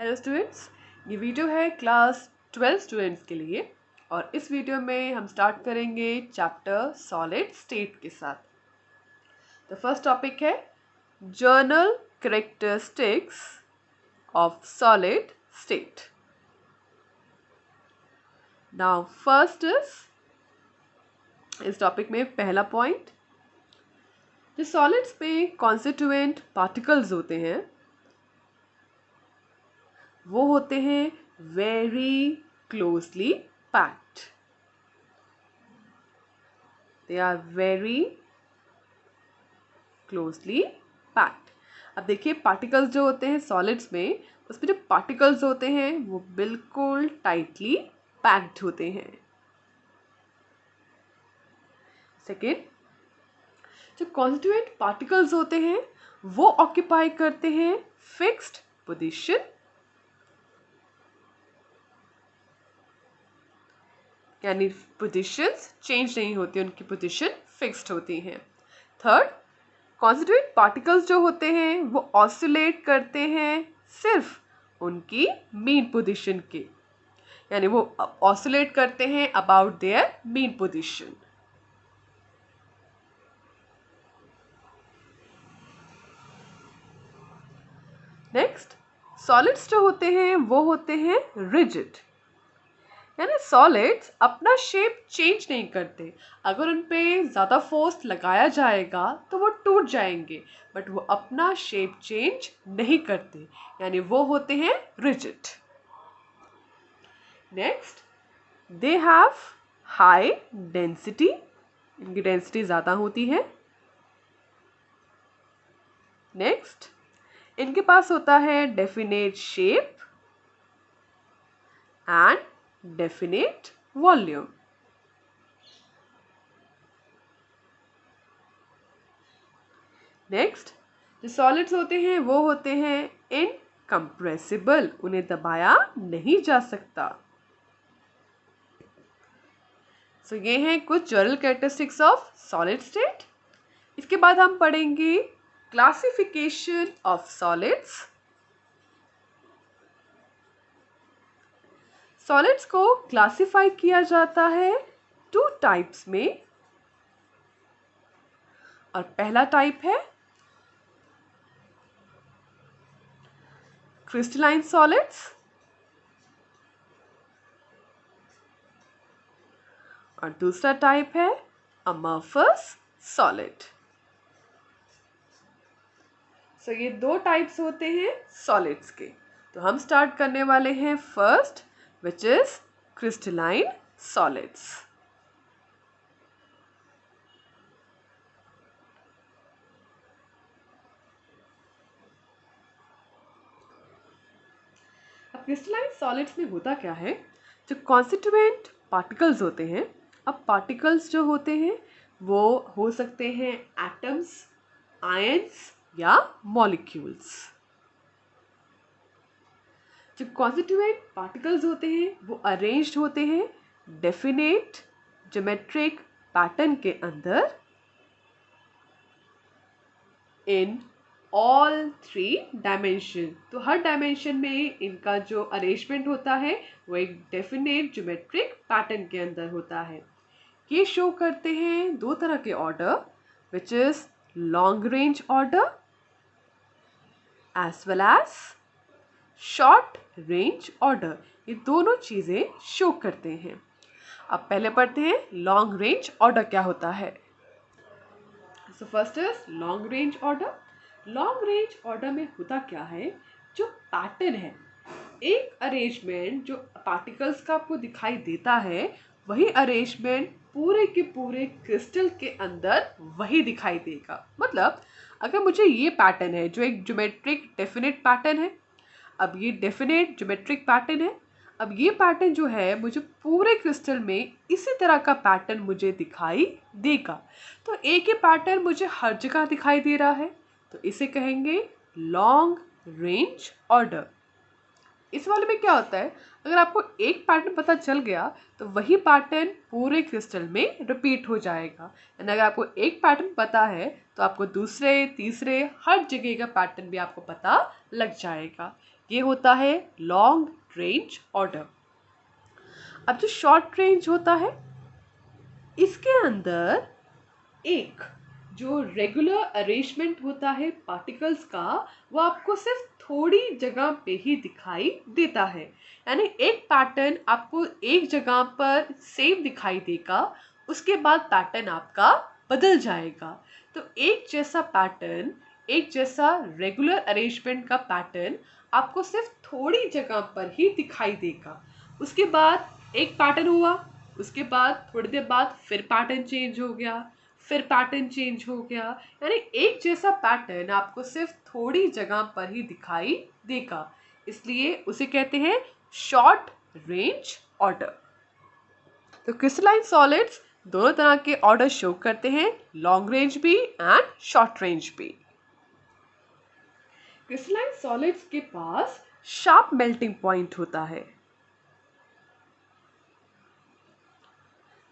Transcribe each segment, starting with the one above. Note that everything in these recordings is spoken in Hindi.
हेलो स्टूडेंट्स, ये वीडियो है क्लास 12 स्टूडेंट्स के लिए और इस वीडियो में हम स्टार्ट करेंगे चैप्टर सॉलिड स्टेट के साथ। तो फर्स्ट टॉपिक है journal characteristics of solid state. Now first इस टॉपिक में पहला पॉइंट, जो सॉलिड्स में कॉन्स्टिट्यूएंट पार्टिकल्स होते हैं वो होते हैं very closely packed. They are very closely packed. अब देखिए पार्टिकल्स जो होते हैं सॉलिड्स में, उसमें जो पार्टिकल्स होते हैं वो बिल्कुल टाइटली पैक्ड होते हैं। सेकेंड, जो कॉन्स्टिट्यूएंट पार्टिकल्स होते हैं वो ऑक्यूपाई करते हैं फिक्स्ड पोजीशन, यानी पोजीशंस चेंज नहीं होती, उनकी पोजीशन फिक्स्ड होती हैं। थर्ड, कॉन्स्टिट्यूएंट पार्टिकल्स जो होते हैं वो ऑसिलेट करते हैं सिर्फ उनकी मेन पोजीशन के, यानी वो ऑसिलेट करते हैं about their main position. Next, solids जो होते हैं वो होते हैं रिजिड, यानी सॉलिड्स अपना शेप चेंज नहीं करते। अगर उन पे ज़्यादा फोर्स लगाया जाएगा तो वो टूट जाएंगे, बट वो अपना शेप चेंज नहीं करते, यानी वो होते हैं rigid. Next, they have high density, इनकी डेंसिटी ज़्यादा होती है। नेक्स्ट, इनके पास होता है definite shape and definite volume. Next, जो सॉलिड्स होते हैं वो होते हैं इनकम्प्रेसिबल, उन्हें दबाया नहीं जा सकता। सो ये हैं कुछ general characteristics of solid state. इसके बाद हम पढ़ेंगे क्लासिफिकेशन ऑफ सॉलिड्स। सॉलिड्स को क्लासिफाई किया जाता है 2 टाइप्स में, और पहला टाइप है क्रिस्टलाइन सॉलिड्स और दूसरा टाइप है अमorphous सॉलिड। सो ये 2 टाइप्स होते हैं सॉलिड्स के। तो हम स्टार्ट करने वाले हैं first, which is crystalline solids. अब क्रिस्टलाइन सॉलिड्स में होता क्या है, जो कॉन्स्टिट्यूएंट पार्टिकल्स होते हैं, अब पार्टिकल्स जो होते हैं वो हो सकते हैं एटम्स, आयंस या मॉलिक्यूल्स। जो कॉन्स्टिट्यूएंट पार्टिकल्स होते हैं वो अरेंज्ड होते हैं डेफिनेट ज्योमेट्रिक पैटर्न के अंदर इन ऑल 3 डायमेंशन। तो हर डायमेंशन में इनका जो अरेंजमेंट होता है वो एक डेफिनेट ज्योमेट्रिक पैटर्न के अंदर होता है। ये शो करते हैं 2 तरह के order, which is long range order as well as short range order. ये दोनों चीज़ें शो करते हैं। अब पहले पढ़ते हैं लॉन्ग रेंज ऑर्डर क्या होता है। So first is long range order. Long range order में होता क्या है, जो पैटर्न है, एक अरेंजमेंट जो पार्टिकल्स का आपको दिखाई देता है वही अरेंजमेंट पूरे के पूरे क्रिस्टल के अंदर वही दिखाई देगा। मतलब अगर मुझे ये पैटर्न है जो एक ज्योमेट्रिक डेफिनेट पैटर्न है, अब ये डेफिनेट ज्योमेट्रिक पैटर्न है, अब ये पैटर्न जो है मुझे पूरे क्रिस्टल में इसी तरह का पैटर्न मुझे दिखाई देगा। तो एक ही पैटर्न मुझे हर जगह दिखाई दे रहा है, तो इसे कहेंगे लॉन्ग रेंज ऑर्डर। इस वाले में क्या होता है, अगर आपको एक पैटर्न पता चल गया तो वही पैटर्न पूरे क्रिस्टल में रिपीट हो जाएगा। यानी अगर आपको एक पैटर्न पता है तो आपको दूसरे तीसरे हर जगह का पैटर्न भी आपको पता लग जाएगा। ये होता है लॉन्ग रेंज ऑर्डर। अब जो शॉर्ट रेंज होता है, इसके अंदर एक जो रेगुलर अरेंजमेंट होता है पार्टिकल्स का, वो आपको सिर्फ थोड़ी जगह पे ही दिखाई देता है। यानी एक पैटर्न आपको एक जगह पर सेम दिखाई देगा, उसके बाद पैटर्न आपका बदल जाएगा। तो एक जैसा पैटर्न, एक जैसा रेगुलर अरेंजमेंट का पैटर्न आपको सिर्फ थोड़ी जगह पर ही दिखाई देगा। उसके बाद एक पैटर्न हुआ, उसके बाद थोड़ी देर बाद फिर पैटर्न चेंज हो गया, फिर पैटर्न चेंज हो गया। यानी एक जैसा पैटर्न आपको सिर्फ थोड़ी जगह पर ही दिखाई देगा, इसलिए उसे कहते हैं शॉर्ट रेंज ऑर्डर। तो क्रिस्टलाइन सॉलिड्स दोनों तरह के ऑर्डर शो करते हैं, लॉन्ग रेंज भी एंड शॉर्ट रेंज भी। क्रिस्टलाइन सॉलिड्स के पास शार्प मेल्टिंग पॉइंट होता है,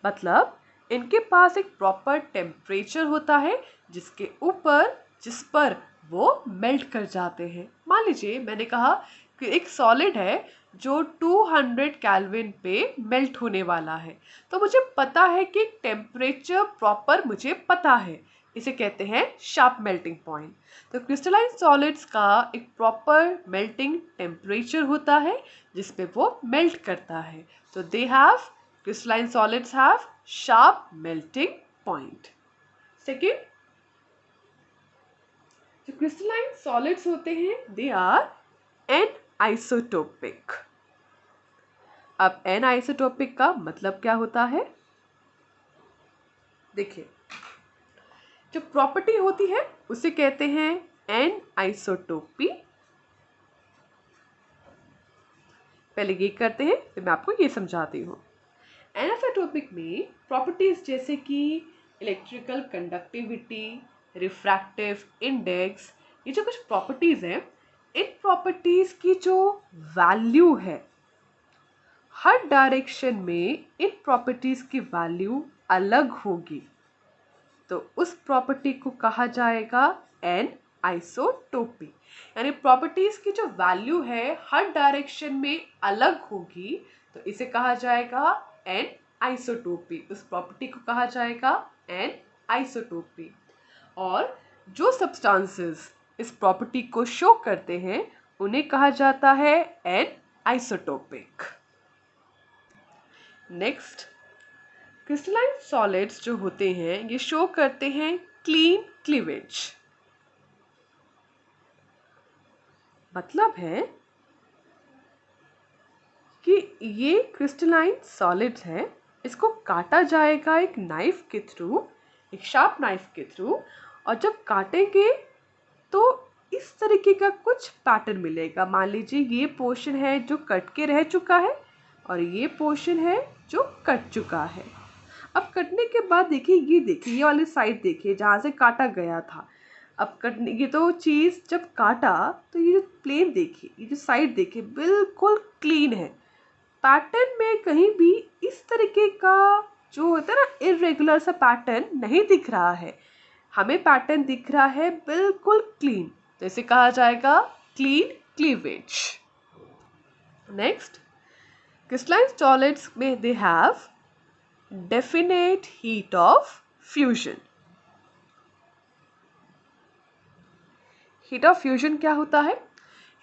मतलब इनके पास एक प्रॉपर टेम्परेचर होता है जिस पर वो मेल्ट कर जाते हैं। मान लीजिए मैंने कहा कि एक सॉलिड है जो 200 केल्विन पे मेल्ट होने वाला है, तो मुझे पता है कि टेम्परेचर प्रॉपर मुझे पता है, इसे कहते हैं शार्प मेल्टिंग पॉइंट। तो क्रिस्टलाइन सॉलिड्स का एक प्रॉपर मेल्टिंग टेम्परेचर होता है जिस पे वो मेल्ट करता है। तो they have crystalline solids have sharp melting point. Second, जो crystalline solids होते हैं they are anisotopic. अब anisotopic का मतलब क्या होता है? देखिए, जो प्रॉपर्टी होती है उसे कहते हैं anisotopy। पहले ये करते हैं फिर मैं आपको ये समझाती हूँ। एनिसोटोपिक में प्रॉपर्टीज जैसे कि इलेक्ट्रिकल कंडक्टिविटी, रिफ्रैक्टिव इंडेक्स, ये जो कुछ प्रॉपर्टीज हैं, इन प्रॉपर्टीज की जो वैल्यू है, हर डायरेक्शन में इन प्रॉपर्टीज की वैल्यू अलग होगी, तो उस प्रॉपर्टी को कहा जाएगा एनिसोटोपी। यानी प्रॉपर्टीज की जो वैल्यू है हर डायरेक्शन में अलग होगी, तो इसे कहा जाएगा एनिसोटोपी। उस प्रॉपर्टी को कहा जाएगा एनिसोटोपी। और जो सब्सटेंसेस इस प्रॉपर्टी को शो करते हैं उन्हें कहा जाता है एनिसोटोपिक। नेक्स्ट, क्रिस्टलाइन सॉलिड्स जो होते हैं ये शो करते हैं क्लीन क्लीवेज। मतलब है कि ये क्रिस्टलाइन सॉलिड्स है, इसको काटा जाएगा एक नाइफ के थ्रू, एक शार्प नाइफ के थ्रू, और जब काटेंगे तो इस तरीके का कुछ पैटर्न मिलेगा। मान लीजिए ये पोर्शन है जो कट के रह चुका है और ये पोर्शन है जो कट चुका है। अब कटने के बाद देखिए ये वाली साइड देखिए जहाँ से काटा गया था। अब कटने ये तो चीज़ जब काटा तो ये जो प्लेन देखिए, ये जो साइड देखिए बिल्कुल क्लीन है। पैटर्न में कहीं भी इस तरीके का जो होता है ना इरेगुलर सा पैटर्न नहीं दिख रहा है, हमें पैटर्न दिख रहा है बिल्कुल क्लीन, तो इसे कहा जाएगा clean cleavage. Next, crystalline solids में they have definite heat of fusion. Heat of fusion क्या होता है?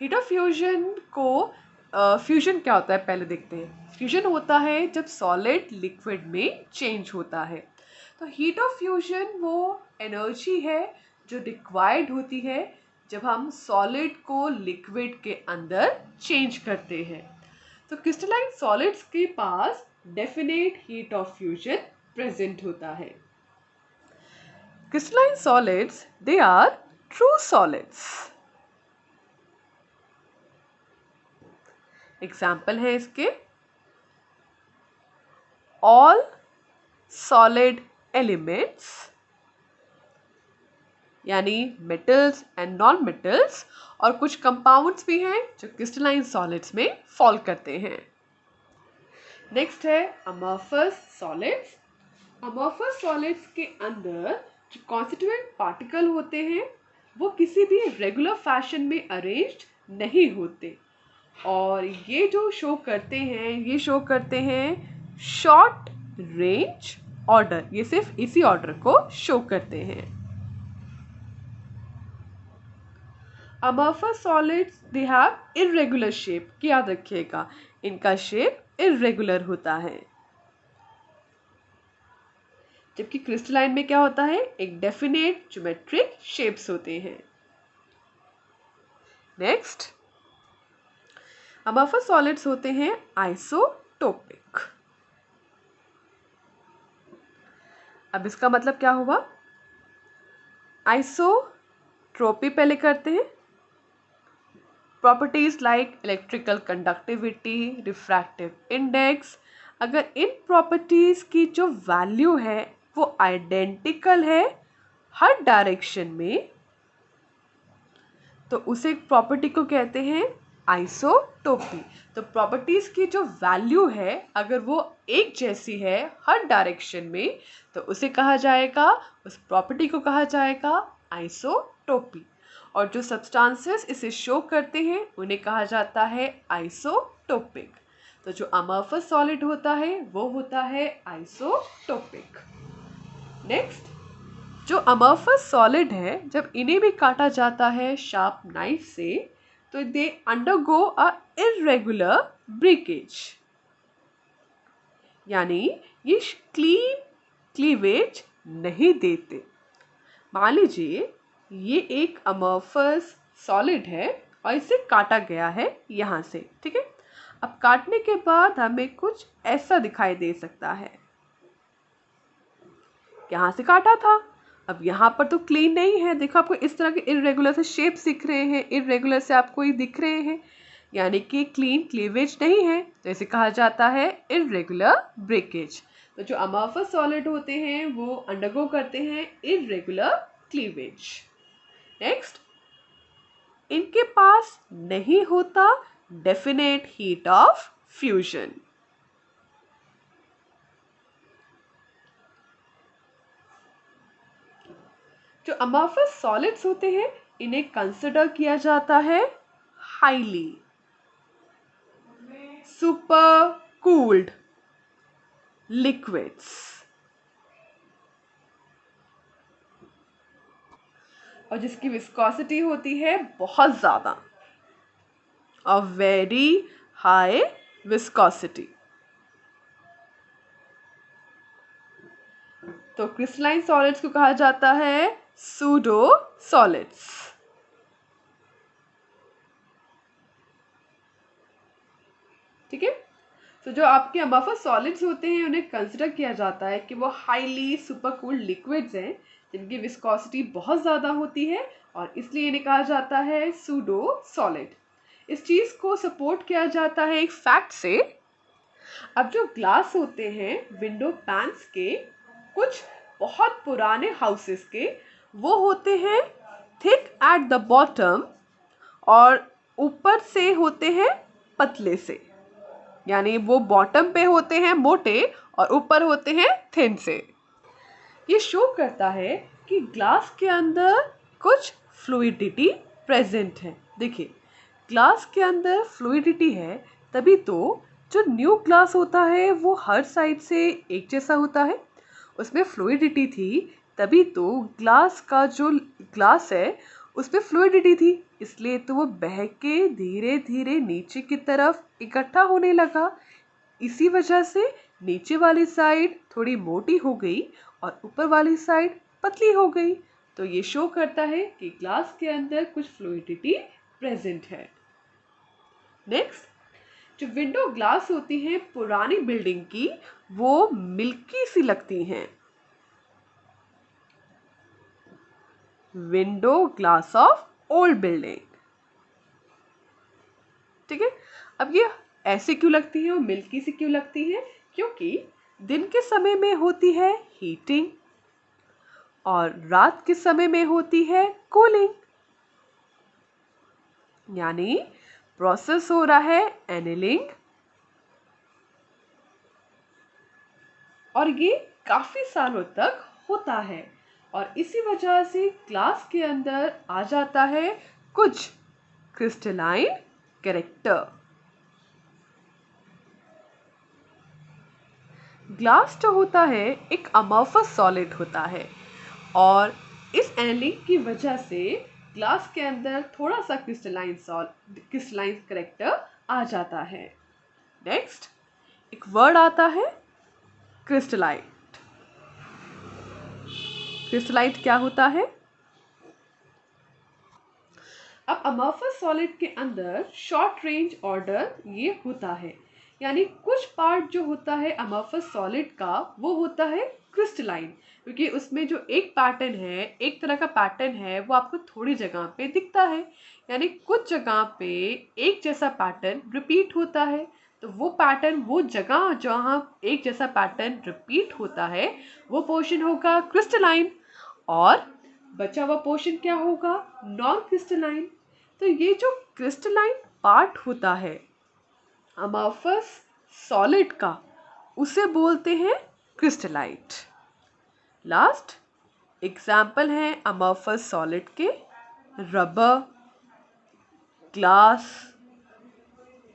हीट ऑफ फ्यूजन को फ्यूजन क्या होता है पहले देखते हैं। फ्यूजन होता है जब सॉलिड लिक्विड में चेंज होता है। तो हीट ऑफ फ्यूजन वो एनर्जी है जो रिक्वायर्ड होती है जब हम सॉलिड को लिक्विड के अंदर चेंज करते हैं। तो क्रिस्टलाइन सॉलिड्स के पास definite heat of fusion present होता है। Crystalline solids they are true solids. Example है इसके ऑल सॉलिड एलिमेंट्स, यानी मेटल्स एंड नॉन मेटल्स, और कुछ कंपाउंड्स भी हैं जो क्रिस्टलाइन सॉलिड्स में फॉल करते हैं। नेक्स्ट है अमॉर्फस सॉलिड्स। अमॉर्फस सॉलिड्स के अंदर जो कॉन्स्टिट्यूएंट पार्टिकल होते हैं वो किसी भी रेगुलर फैशन में अरेंज्ड नहीं होते। और ये जो शो करते हैं, ये शो करते हैं शॉर्ट रेंज ऑर्डर। ये सिर्फ इसी ऑर्डर को शो करते हैं। अमorphous solids they have irregular shape, याद रखिएगा इनका शेप इरेगुलर होता है। जबकि क्रिस्टलाइन में क्या होता है, एक डेफिनेट ज्योमेट्रिक शेप्स होते हैं। नेक्स्ट, अमorphous सॉलिड्स होते हैं आइसोटोपिक। अब इसका मतलब क्या हुआ, आइसोट्रोपी पहले करते हैं, properties like electrical conductivity, refractive index. अगर इन प्रॉपर्टीज की जो वैल्यू है वो आइडेंटिकल है हर डायरेक्शन में, तो उसे प्रॉपर्टी को कहते हैं आइसोटोपी। तो प्रॉपर्टीज की जो वैल्यू है अगर वो एक जैसी है हर डायरेक्शन में, तो उसे कहा जाएगा, उस प्रॉपर्टी को कहा जाएगा आइसोटोपी। और जो सब्सटेंसेस इसे शो करते हैं उन्हें कहा जाता है आइसोटोपिक। तो जो अमorphous सॉलिड होता है वो होता है आइसोटोपिक। नेक्स्ट, जो अमorphous सॉलिड है जब इन्हें भी काटा जाता है शार्प नाइफ से, तो they undergo a irregular breakage, यानी ये क्लीन क्लीवेज नहीं देते। मान लीजिए ये एक अमorphous सॉलिड है और इसे काटा गया है यहाँ से, ठीक है। अब काटने के बाद हमें कुछ ऐसा दिखाई दे सकता है, यहाँ से काटा था, अब यहाँ पर तो क्लीन नहीं है, देखो आपको इस तरह के इरेगुलर से शेप्स दिख रहे हैं, इरेगुलर से आपको ये दिख रहे हैं, यानी कि क्लीन क्लीवेज नहीं है, तो इसे कहा जाता है इरेगुलर ब्रेकेज। तो जो अमorphous सॉलिड होते हैं वो अंडरगो करते हैं इरेगुलर क्लीवेज। नेक्स्ट, इनके पास नहीं होता डेफिनेट हीट ऑफ फ्यूजन। जो अमorphous सॉलिड्स होते हैं इन्हें कंसिडर किया जाता है हाईली सुपर कूल्ड लिक्विड्स, और जिसकी विस्कोसिटी होती है बहुत ज़्यादा, और वेरी हाई विस्कोसिटी। तो क्रिस्टलाइन सॉलिड्स को कहा जाता है सूडो सॉलिड्स। ठीक है, तो जो आपके अमorphous सॉलिड्स होते हैं उन्हें कंसिडर किया जाता है कि वो हाईली सुपर कूल्ड लिक्विड्स हैं जिनकी विस्कोसिटी बहुत ज़्यादा होती है, और इसलिए इन्हें कहा जाता है सूडो सॉलिड। इस चीज़ को सपोर्ट किया जाता है एक फैक्ट से। अब जो ग्लास होते हैं विंडो पैन्स के, कुछ बहुत पुराने हाउसेस के, वो होते हैं थिक एट द बॉटम और ऊपर से होते हैं पतले से, यानी वो बॉटम पे होते हैं मोटे और ऊपर होते हैं थिन से। ये शो करता है कि ग्लास के अंदर कुछ फ्लूइडिटी प्रेजेंट है। देखिए, ग्लास के अंदर फ्लूइडिटी है तभी तो जो न्यू ग्लास होता है वो हर साइड से एक जैसा होता है, उसमें फ्लूइडिटी थी तभी तो ग्लास का जो ग्लास है उसमें फ्लूइडिटी थी, इसलिए तो वो बह के धीरे धीरे नीचे की तरफ इकट्ठा होने लगा। इसी वजह से नीचे वाली साइड थोड़ी मोटी हो गई और ऊपर वाली साइड पतली हो गई। तो ये शो करता है कि ग्लास के अंदर कुछ फ्लूइडिटी प्रेजेंट है। नेक्स्ट, जो विंडो ग्लास होती हैं पुरानी बिल्डिंग की, वो मिल्की सी लगती हैं। Window glass of old building, ठीक है। अब ये ऐसे क्यों लगती है और मिल्की सी क्यों लगती है, क्योंकि दिन के समय में होती है हीटिंग और रात के समय में होती है कूलिंग, यानी प्रोसेस हो रहा है एनिलिंग, और ये काफी सालों तक होता है, और इसी वजह से ग्लास के अंदर आ जाता है कुछ क्रिस्टलाइन कैरेक्टर। ग्लास जो होता है एक अमॉर्फस सॉलिड होता है और इस एनालिंग की वजह से ग्लास के अंदर थोड़ा सा क्रिस्टलाइन कैरेक्टर आ जाता है। नेक्स्ट एक वर्ड आता है क्रिस्टलाइट। क्रिस्टलाइट क्या होता है? अब अमॉर्फस सॉलिड के अंदर शॉर्ट रेंज ऑर्डर ये होता है, यानी कुछ पार्ट जो होता है अमॉर्फस सॉलिड का वो होता है क्रिस्टलाइन, क्योंकि उसमें जो एक पैटर्न है, एक तरह का पैटर्न है, वो आपको थोड़ी जगह पे दिखता है, यानी कुछ जगह पे एक जैसा पैटर्न रिपीट होता है। तो वो पैटर्न, वो जगह जहाँ एक जैसा पैटर्न रिपीट होता है वो पोर्शन होगा क्रिस्टलाइन और बचा हुआ पोर्शन क्या होगा? Non crystalline. तो ये जो क्रिस्टलाइन पार्ट होता है अमॉर्फस सॉलिड का उसे बोलते हैं क्रिस्टलाइट। लास्ट एग्जाम्पल है अमॉर्फस सॉलिड के रबर, ग्लास,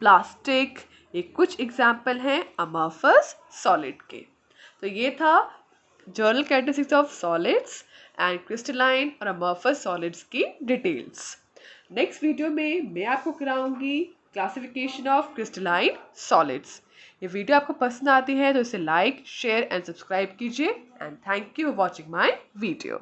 प्लास्टिक, ये कुछ एग्जाम्पल हैं अमॉर्फस सॉलिड के। तो ये था general characteristics of solids and crystalline और अमॉर्फस सॉलिड्स की डिटेल्स। नेक्स्ट वीडियो में मैं आपको कराऊंगी क्लासिफिकेशन ऑफ क्रिस्टलाइन सॉलिड्स। ये वीडियो आपको पसंद आती है तो इसे लाइक, शेयर एंड सब्सक्राइब कीजिए and thank you for watching my video.